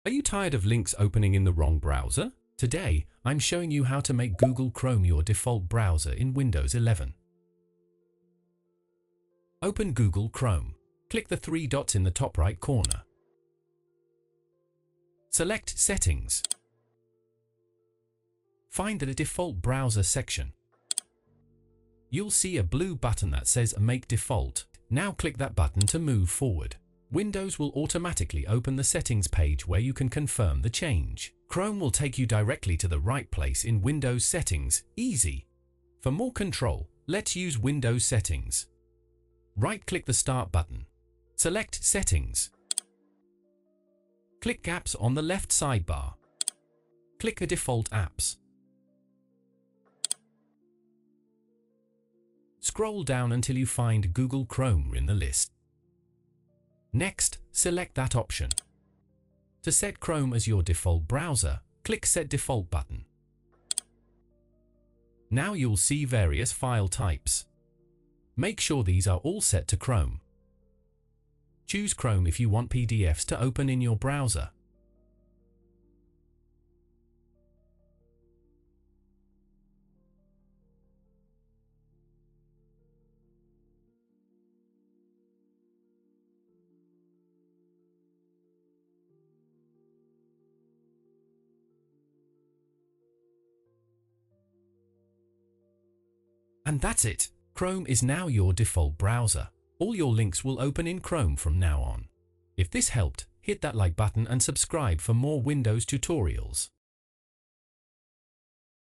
Are you tired of links opening in the wrong browser? Today, I'm showing you how to make Google Chrome your default browser in Windows 11. Open Google Chrome. Click the three dots in the top right corner. Select Settings. Find the default browser section. You'll see a blue button that says Make Default. Now click that button to move forward. Windows will automatically open the settings page where you can confirm the change. Chrome will take you directly to the right place in Windows Settings. Easy. For more control, let's use Windows Settings. Right-click the Start button. Select Settings. Click Apps on the left sidebar. Click Default Apps. Scroll down until you find Google Chrome in the list. Next, select that option. To set Chrome as your default browser, click Set Default button. Now you'll see various file types. Make sure these are all set to Chrome. Choose Chrome if you want PDFs to open in your browser. And that's it! Chrome is now your default browser. All your links will open in Chrome from now on. If this helped, hit that like button and subscribe for more Windows tutorials.